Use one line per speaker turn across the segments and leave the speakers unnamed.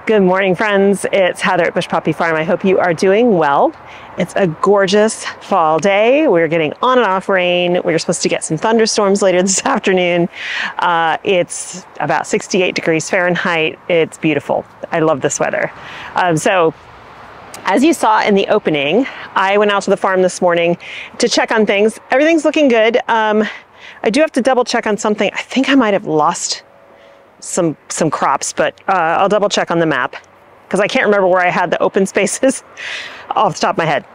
Good morning, friends. It's Heather at Bush Poppy Farm. I hope you are doing well. It's a gorgeous fall day. We're getting on and off rain. We're supposed to get some thunderstorms later this afternoon. It's about 68 degrees Fahrenheit. It's beautiful. I love this weather. So as you saw in the opening, I went out to the farm this morning to check on things. Everything's looking good. I do have to double check on something. I think I might have lost some crops, but I'll double check on the map because I can't remember where I had the open spaces off the top of my head.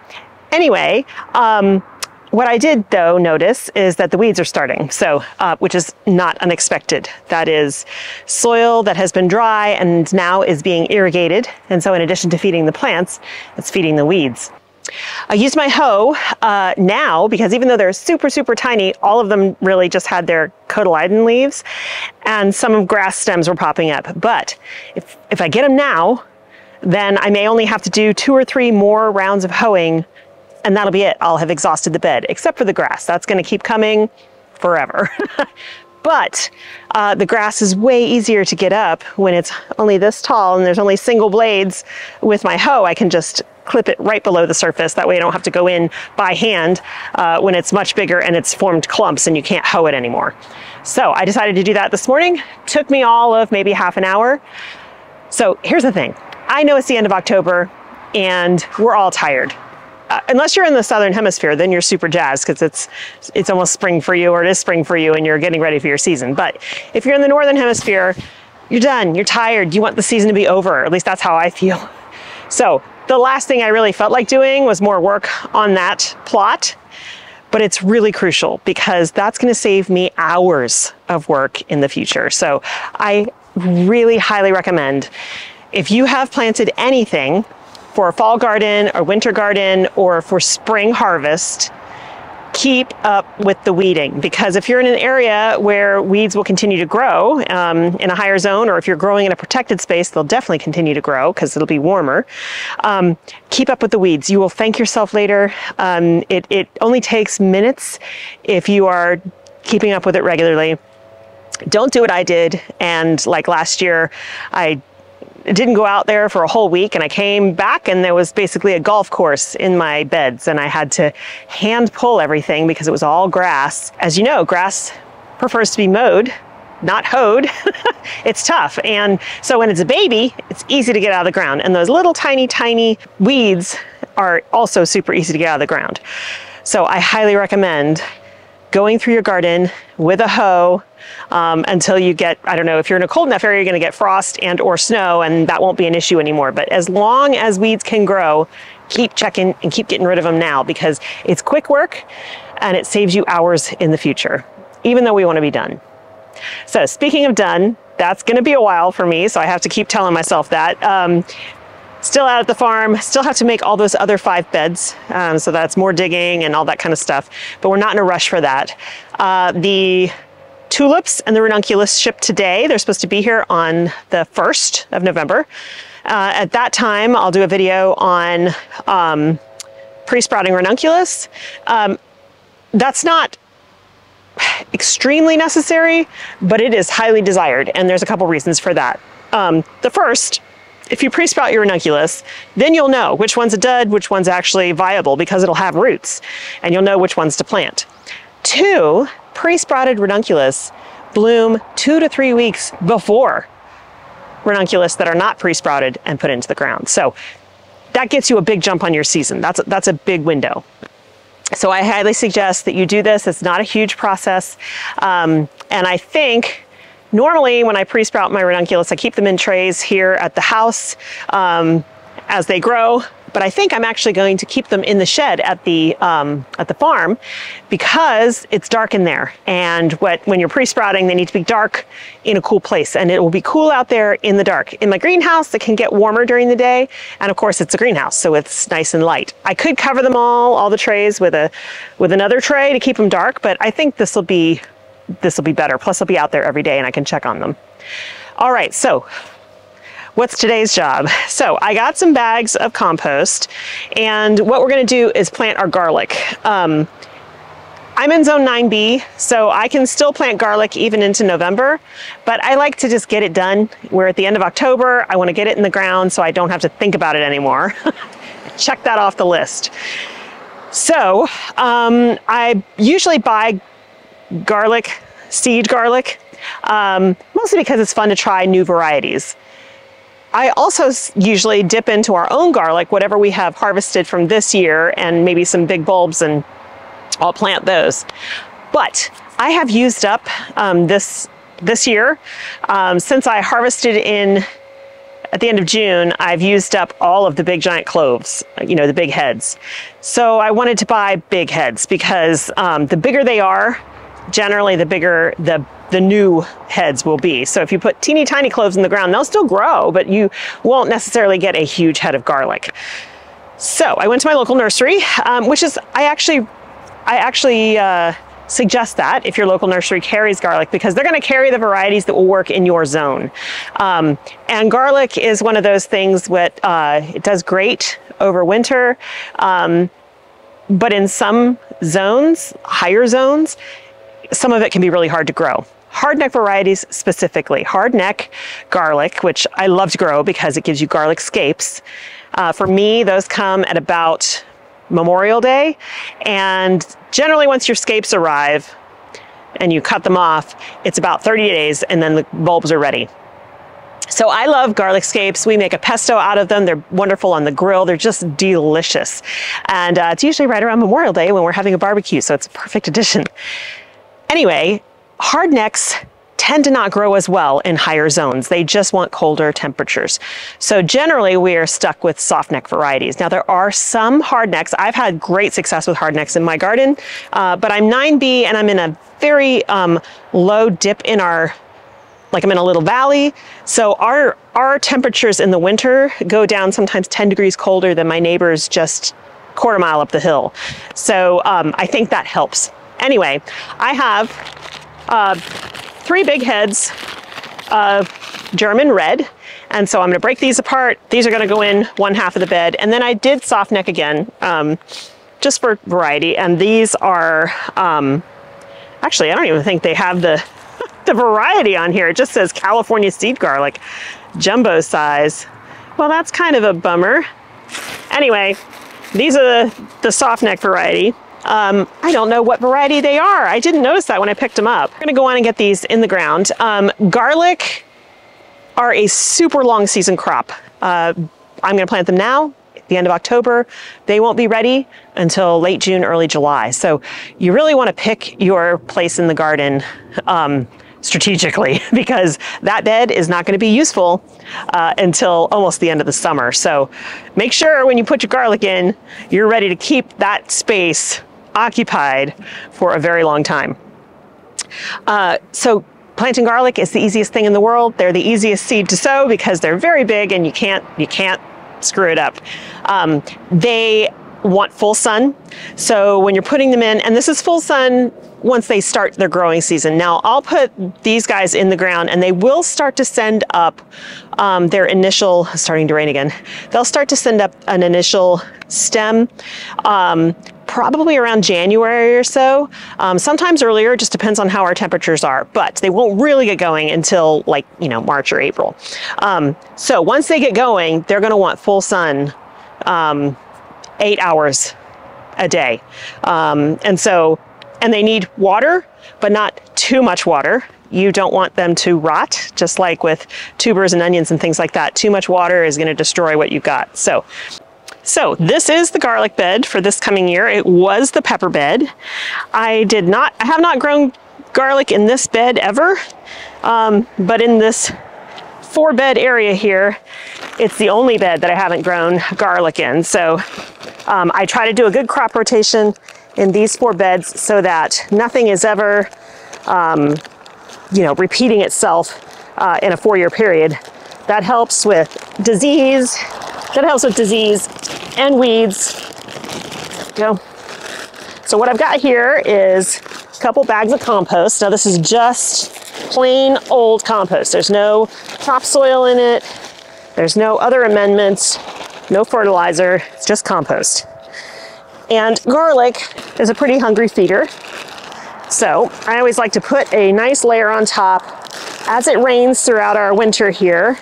Anyway, what I did though notice is that the weeds are starting, so which is not unexpected. That is soil that has been dry and now is being irrigated, and so in addition to feeding the plants, it's feeding the weeds. I used my hoe now because even though they're super tiny, all of them really just had their cotyledon leaves and some grass stems were popping up. But if I get them now, then I may only have to do 2 or 3 more rounds of hoeing and that'll be it. I'll have exhausted the bed, except for the grass. That's going to keep coming forever. But the grass is way easier to get up when it's only this tall and there's only single blades. With my hoe, I can just clip it right below the surface. That way I don't have to go in by hand when it's much bigger and it's formed clumps and you can't hoe it anymore. So I decided to do that this morning. Took me all of maybe half an hour. So here's the thing. I know it's the end of October and we're all tired. Unless you're in the southern hemisphere, then you're super jazzed because it's almost spring for you, or it is spring for you and you're getting ready for your season. But if you're in the northern hemisphere, you're done, you're tired, you want the season to be over. At least that's how I feel. So the last thing I really felt like doing was more work on that plot, but it's really crucial because that's going to save me hours of work in the future. So I really highly recommend, if you have planted anything for a fall garden or winter garden or for spring harvest, keep up with the weeding, because if you're in an area where weeds will continue to grow in a higher zone, or if you're growing in a protected space, they'll definitely continue to grow because it'll be warmer. Keep up with the weeds. You will thank yourself later. It only takes minutes if you are keeping up with it regularly. Don't do what I did. And like last year, I didn't go out there for a whole week and I came back and there was basically a golf course in my beds and I had to hand pull everything because it was all grass. As you know, grass prefers to be mowed, not hoed. It's tough. And so when it's a baby, it's easy to get out of the ground. And those little tiny weeds are also super easy to get out of the ground. So I highly recommend going through your garden with a hoe until you get, I don't know, if you're in a cold enough area, you're going to get frost and or snow, and that won't be an issue anymore. But as long as weeds can grow, keep checking and keep getting rid of them now, because it's quick work and it saves you hours in the future, even though we want to be done. So speaking of done, that's going to be a while for me, so I have to keep telling myself that. Still out at the farm, still have to make all those other 5 beds. So that's more digging and all that kind of stuff, but we're not in a rush for that. The tulips and the ranunculus ship today. They're supposed to be here on the 1st of November. At that time, I'll do a video on pre-sprouting ranunculus. That's not extremely necessary, but it is highly desired, and there's a couple reasons for that. The first, if you pre-sprout your ranunculus, then you'll know which one's a dud, which one's actually viable, because it'll have roots, and you'll know which ones to plant. 2, pre-sprouted ranunculus bloom 2 to 3 weeks before ranunculus that are not pre-sprouted and put into the ground. So that gets you a big jump on your season. That's a big window. So I highly suggest that you do this. It's not a huge process. And I think normally when I pre-sprout my ranunculus, I keep them in trays here at the house as they grow. But I think I'm actually going to keep them in the shed at the farm because it's dark in there. And when you're pre-sprouting, they need to be dark in a cool place. And it will be cool out there in the dark. In my greenhouse, it can get warmer during the day. And of course, it's a greenhouse, so it's nice and light. I could cover them all the trays with another tray to keep them dark, but I think this will be better. Plus, I'll be out there every day and I can check on them. All right, so what's today's job? So I got some bags of compost, and what we're going to do is plant our garlic. I'm in zone 9B, so I can still plant garlic even into November, but I like to just get it done. We're at the end of October. I want to get it in the ground so I don't have to think about it anymore. Check that off the list. So I usually buy garlic, seed garlic, mostly because it's fun to try new varieties. I also usually dip into our own garlic, whatever we have harvested from this year, and maybe some big bulbs, and I'll plant those. But I have used up this year, since I harvested at the end of June, I've used up all of the big giant cloves, you know, the big heads. So I wanted to buy big heads because the bigger they are, generally the bigger the new heads will be. So if you put teeny tiny cloves in the ground, they'll still grow, but you won't necessarily get a huge head of garlic. So I went to my local nursery, which is, I actually suggest that if your local nursery carries garlic, because they're going to carry the varieties that will work in your zone. And garlic is one of those things that it does great over winter, but in some zones, higher zones, some of it can be really hard to grow. Hardneck varieties specifically. Hardneck garlic, which I love to grow because it gives you garlic scapes. For me, those come at about Memorial Day, and generally once your scapes arrive and you cut them off, it's about 30 days and then the bulbs are ready. So I love garlic scapes. We make a pesto out of them. They're wonderful on the grill. They're just delicious. And it's usually right around Memorial Day when we're having a barbecue, so it's a perfect addition. Anyway, hardnecks tend to not grow as well in higher zones. They just want colder temperatures. So generally we are stuck with softneck varieties. Now there are some hardnecks. I've had great success with hardnecks in my garden, but I'm 9B and I'm in a very low dip in I'm in a little valley. So our temperatures in the winter go down sometimes 10 degrees colder than my neighbors just quarter mile up the hill. So I think that helps. Anyway, I have 3 big heads of German red. And so I'm going to break these apart. These are going to go in one half of the bed. And then I did soft neck again, just for variety. And these are, actually, I don't even think they have the variety on here. It just says California seed garlic, jumbo size. Well, that's kind of a bummer. Anyway, these are the soft neck variety. I don't know what variety they are. I didn't notice that when I picked them up. I'm gonna go on and get these in the ground. Garlic are a super long season crop. I'm gonna plant them now at the end of October. They won't be ready until late June, early July. So you really wanna pick your place in the garden strategically, because that bed is not going to be useful until almost the end of the summer. So make sure when you put your garlic in, you're ready to keep that space occupied for a very long time. So planting garlic is the easiest thing in the world. They're the easiest seed to sow because they're very big and you can't screw it up. They want full sun. So when you're putting them in, and this is full sun once they start their growing season. Now I'll put these guys in the ground and they will start to send up their initial, starting to rain again, they'll start to send up an initial stem probably around January or so. Sometimes earlier, just depends on how our temperatures are, but they won't really get going until March or April. So once they get going, they're gonna want full sun 8 hours a day. And they need water, but not too much water. You don't want them to rot, just like with tubers and onions and things like that. Too much water is gonna destroy what you've got. So this is the garlic bed for this coming year. It was the pepper bed. I have not grown garlic in this bed ever, but in this 4-bed area here, it's the only bed that I haven't grown garlic in. So I try to do a good crop rotation in these 4 beds so that nothing is ever, repeating itself in a 4-year period. That helps with disease. And weeds. Go. So what I've got here is a couple bags of compost. Now this is just plain old compost. There's no topsoil in it. There's no other amendments, no fertilizer. It's just compost. And garlic is a pretty hungry feeder. So I always like to put a nice layer on top. As it rains throughout our winter here,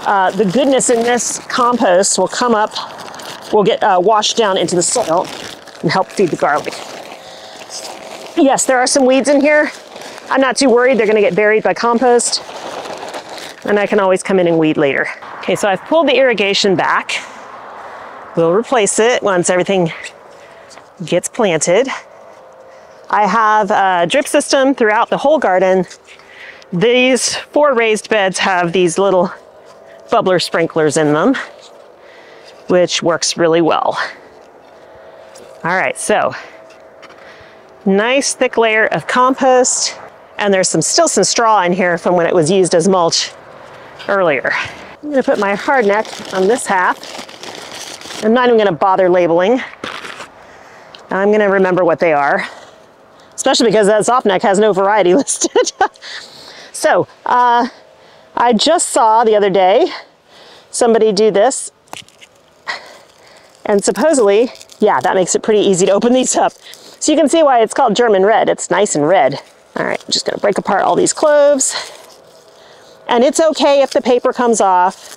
the goodness in this compost will come up, will get washed down into the soil and help feed the garlic. Yes, there are some weeds in here. I'm not too worried. They're going to get buried by compost, and I can always come in and weed later. Okay, so I've pulled the irrigation back. We'll replace it once everything gets planted. I have a drip system throughout the whole garden. These 4 raised beds have these little bubbler sprinklers in them, which works really well. All right, so nice thick layer of compost, and there's still some straw in here from when it was used as mulch earlier. I'm gonna put my hardneck on this half. I'm not even gonna bother labeling. I'm gonna remember what they are, especially because that softneck has no variety listed. So, I just saw the other day somebody do this, and supposedly, yeah, that makes it pretty easy to open these up. So you can see why it's called German red. It's nice and red. All right, I'm just gonna break apart all these cloves. And it's okay if the paper comes off.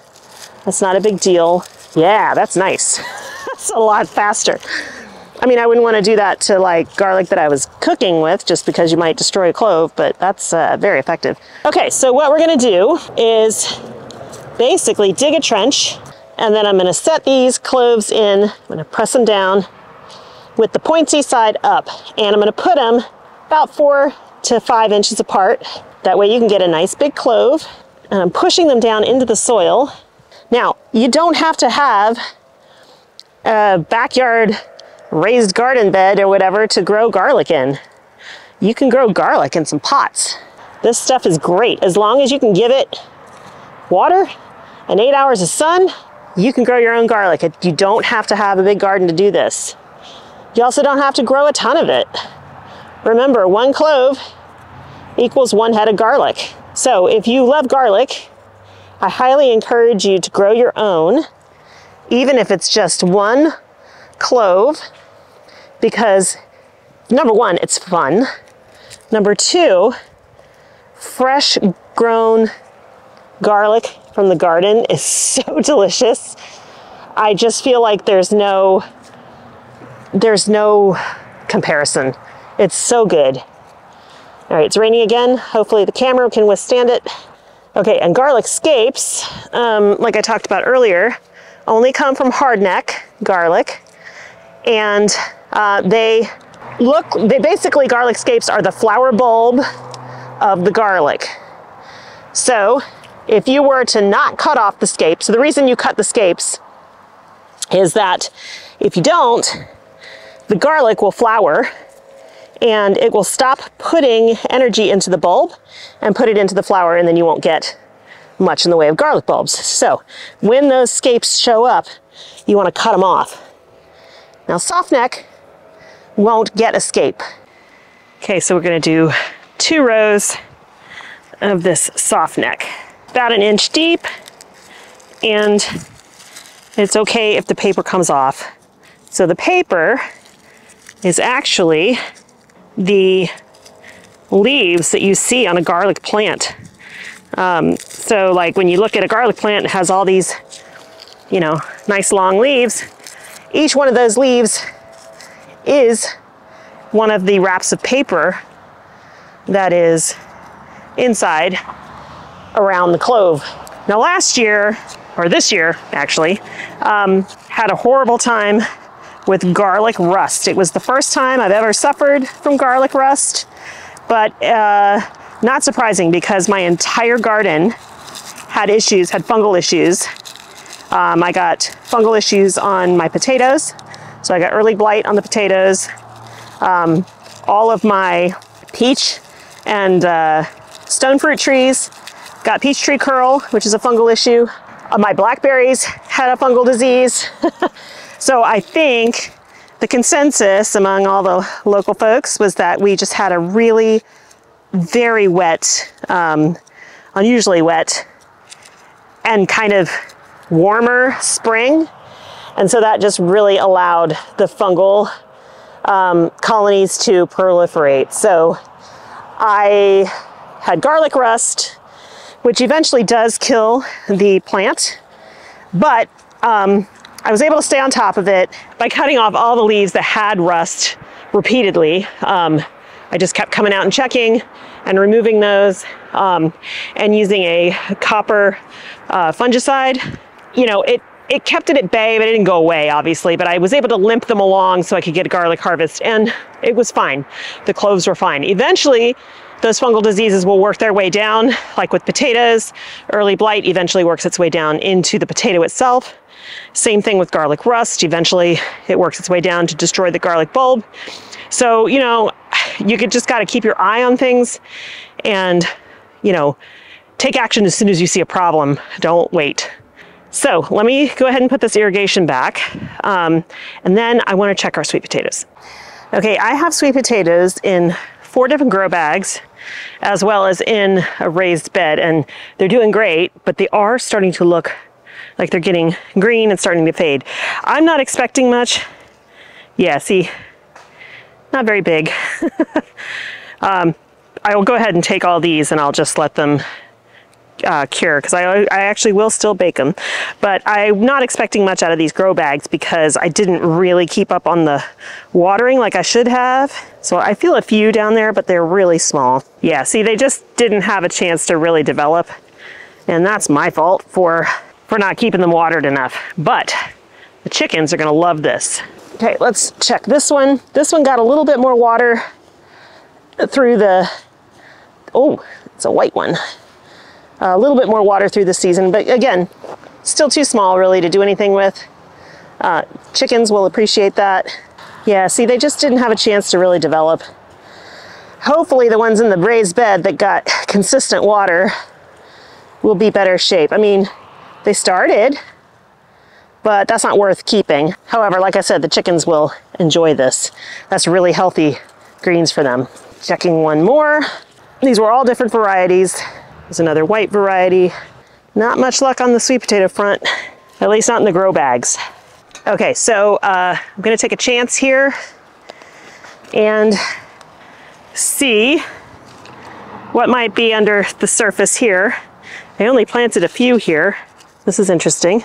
That's not a big deal. Yeah, that's nice. That's a lot faster. I mean, I wouldn't want to do that to like garlic that I was cooking with just because you might destroy a clove, but that's very effective. Okay, so what we're gonna do is basically dig a trench, and then I'm gonna set these cloves in. I'm gonna press them down with the pointy side up, and I'm gonna put them about 4 to 5 inches apart. That way you can get a nice big clove, and I'm pushing them down into the soil. Now, you don't have to have a backyard raised garden bed or whatever to grow garlic in. You can grow garlic in some pots. This stuff is great. As long as you can give it water and 8 hours of sun, you can grow your own garlic. You don't have to have a big garden to do this. You also don't have to grow a ton of it. Remember, 1 clove equals 1 head of garlic. So if you love garlic, I highly encourage you to grow your own, even if it's just 1 clove, because number 1, it's fun. Number 2, fresh grown garlic from the garden is so delicious. I just feel like there's no comparison. It's so good. All right, it's raining again. Hopefully the camera can withstand it. Okay, and garlic scapes, like I talked about earlier, only come from hardneck garlic. And basically garlic scapes are the flower bulb of the garlic. So if you were to not cut off the scapes, so the reason you cut the scapes is that if you don't, the garlic will flower and it will stop putting energy into the bulb and put it into the flower, and then you won't get much in the way of garlic bulbs. So when those scapes show up, you want to cut them off. Now softneck won't get a scape. Okay, so we're going to do 2 rows of this softneck, about 1 inch deep, and it's okay if the paper comes off. So the paper is actually the leaves that you see on a garlic plant. So like when you look at a garlic plant, it has all these, you know, nice long leaves. Each one of those leaves is one of the wraps of paper that is inside around the clove. Now last year, or this year actually, had a horrible time with garlic rust. It was the first time I've ever suffered from garlic rust, but not surprising because my entire garden had fungal issues. I got fungal issues on my potatoes, so I got early blight on the potatoes. All of my peach and stone fruit trees got peach tree curl, which is a fungal issue. My blackberries had a fungal disease. So I think the consensus among all the local folks was that we just had a really very wet, unusually wet, and kind of warmer spring. And so that just really allowed the fungal colonies to proliferate. So I had garlic rust, which eventually does kill the plant, but I was able to stay on top of it by cutting off all the leaves that had rust repeatedly. I just kept coming out and checking and removing those, and using a copper fungicide. You know, it kept it at bay, but it didn't go away, obviously, but I was able to limp them along so I could get a garlic harvest, and it was fine. The cloves were fine. Eventually, those fungal diseases will work their way down, like with potatoes. Early blight eventually works its way down into the potato itself. Same thing with garlic rust. Eventually, it works its way down to destroy the garlic bulb. So, you know, you just got to keep your eye on things and, you know, take action as soon as you see a problem. Don't wait. So let me go ahead and put this irrigation back. And then I want to check our sweet potatoes. Okay, I have sweet potatoes in 4 different grow bags, as well as in a raised bed, and they're doing great, but they are starting to look like they're getting green and starting to fade. I'm not expecting much. Yeah, see, not very big. I will go ahead and take all these and I'll just let them cure, because I actually will still bake them. But I'm not expecting much out of these grow bags because I didn't really keep up on the watering like I should have. So I feel a few down there, but they're really small. Yeah, see, they just didn't have a chance to really develop. And that's my fault for not keeping them watered enough. But the chickens are gonna love this. Okay, let's check this one. This one got a little bit more water through the, oh, it's a white one. A little bit more water through the season, but again, still too small really to do anything with. Chickens will appreciate that. Yeah, see, they just didn't have a chance to really develop. Hopefully the ones in the raised bed that got consistent water will be better shape. I mean, they started, but that's not worth keeping. However, like I said, the chickens will enjoy this. That's really healthy greens for them. Checking one more. These were all different varieties. There's another white variety. Not much luck on the sweet potato front, at least not in the grow bags. Okay, so I'm gonna take a chance here and see what might be under the surface here. I only planted a few here. This is interesting.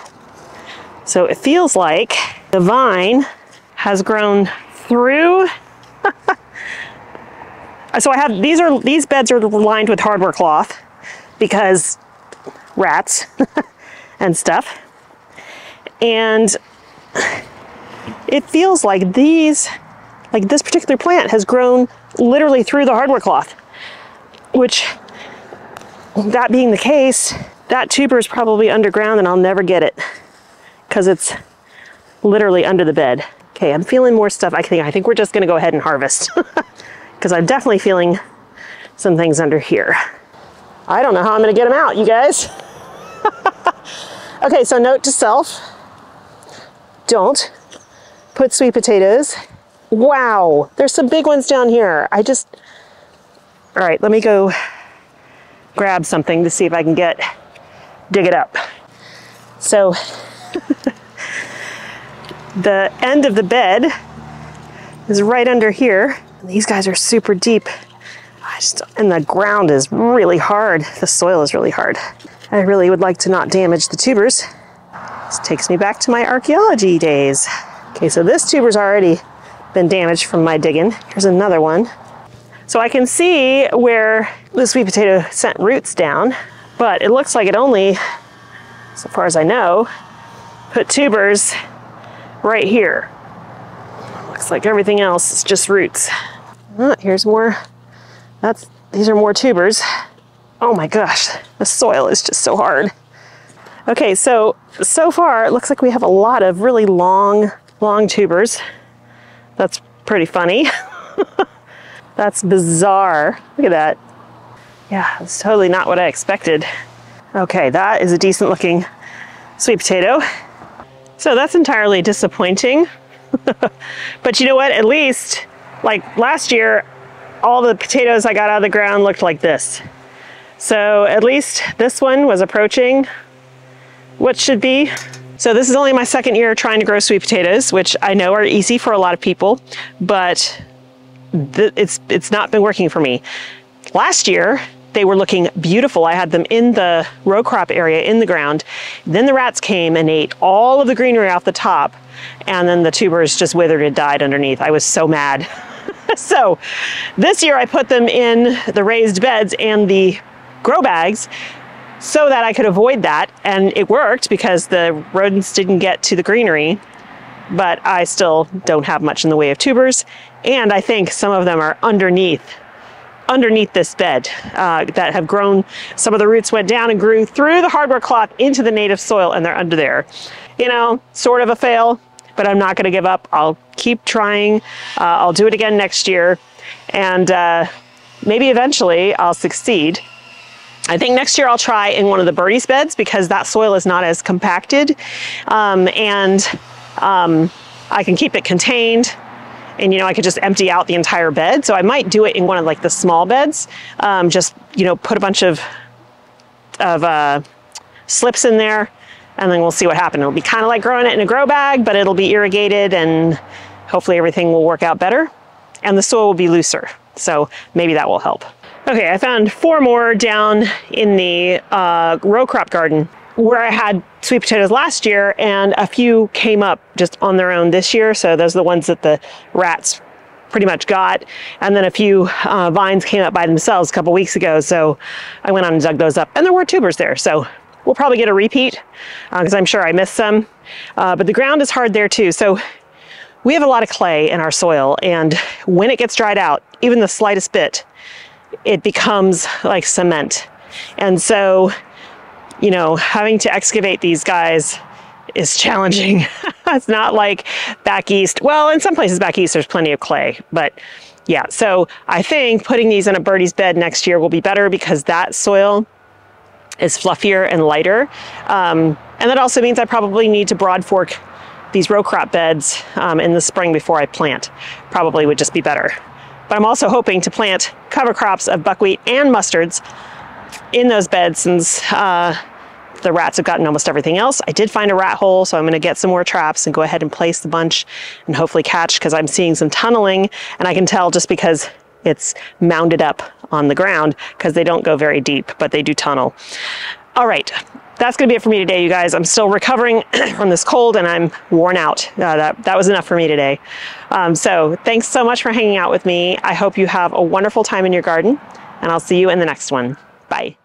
So it feels like the vine has grown through. So I have, these beds are lined with hardware cloth because rats and stuff. And it feels like this particular plant has grown literally through the hardware cloth, which, that being the case, that tuber is probably underground and I'll never get it because it's literally under the bed. Okay, I'm feeling more stuff. I think we're just gonna go ahead and harvest because I'm definitely feeling some things under here. I don't know how I'm gonna get them out, you guys. Okay, so note to self, don't put sweet potatoes. Wow, there's some big ones down here. All right, let me go grab something to see if I can dig it up. So the end of the bed is right under here. And these guys are super deep. And the ground is really hard. The soil is really hard. I really would like to not damage the tubers. This takes me back to my archaeology days. Okay, so this tuber's already been damaged from my digging. Here's another one. So I can see where the sweet potato sent roots down, but it looks like it only, so far as I know, put tubers right here. Looks like everything else is just roots. Oh, here's more. These are more tubers. Oh my gosh, the soil is just so hard. Okay, so far it looks like we have a lot of really long tubers. That's pretty funny. That's bizarre. Look at that. Yeah, it's totally not what I expected. Okay, that is a decent looking sweet potato. So that's entirely disappointing. But you know what? At least, like last year, all the potatoes I got out of the ground looked like this. So at least this one was approaching what should be So this is only my second year trying to grow sweet potatoes, which I know are easy for a lot of people, but it's not been working for me. Last year, they were looking beautiful. I had them in the row crop area in the ground. Then the rats came and ate all of the greenery off the top, and then the tubers just withered and died underneath. I was so mad. So this year I put them in the raised beds and the grow bags so that I could avoid that, and it worked because the rodents didn't get to the greenery, but I still don't have much in the way of tubers, and I think some of them are underneath this bed that have grown. Some of the roots went down and grew through the hardware cloth into the native soil, and they're under there. You know, sort of a fail, but I'm not going to give up. I'll keep trying. I'll do it again next year, and maybe eventually I'll succeed. I think next year I'll try in one of the birdies beds because that soil is not as compacted, and I can keep it contained. And, you know, I could just empty out the entire bed. So I might do it in one of like the small beds. Just, you know, put a bunch of slips in there, and then we'll see what happens. It'll be kind of like growing it in a grow bag, but it'll be irrigated, and hopefully everything will work out better. And the soil will be looser. So maybe that will help. Okay, I found 4 more down in the row crop garden where I had sweet potatoes last year, and a few came up just on their own this year. So those are the ones that the rats pretty much got. And then a few vines came up by themselves a couple weeks ago. So I went on and dug those up, and there were tubers there. So we'll probably get a repeat because I'm sure I missed some. But the ground is hard there too. So we have a lot of clay in our soil, and when it gets dried out, even the slightest bit, it becomes like cement. And so, you know, having to excavate these guys is challenging. It's not like back east. Well, in some places back east, there's plenty of clay, but yeah. So I think putting these in a birdie's bed next year will be better because that soil is fluffier and lighter. And that also means I probably need to broad fork these row crop beds in the spring before I plant. Probably would just be better. But I'm also hoping to plant cover crops of buckwheat and mustards in those beds since the rats have gotten almost everything else. I did find a rat hole, so I'm going to get some more traps and go ahead and place the bunch and hopefully catch, because I'm seeing some tunneling, and I can tell just because it's mounded up on the ground because they don't go very deep, but they do tunnel. All right, that's going to be it for me today, you guys. I'm still recovering from this cold and I'm worn out. That was enough for me today. So thanks so much for hanging out with me. I hope you have a wonderful time in your garden, and I'll see you in the next one. Bye.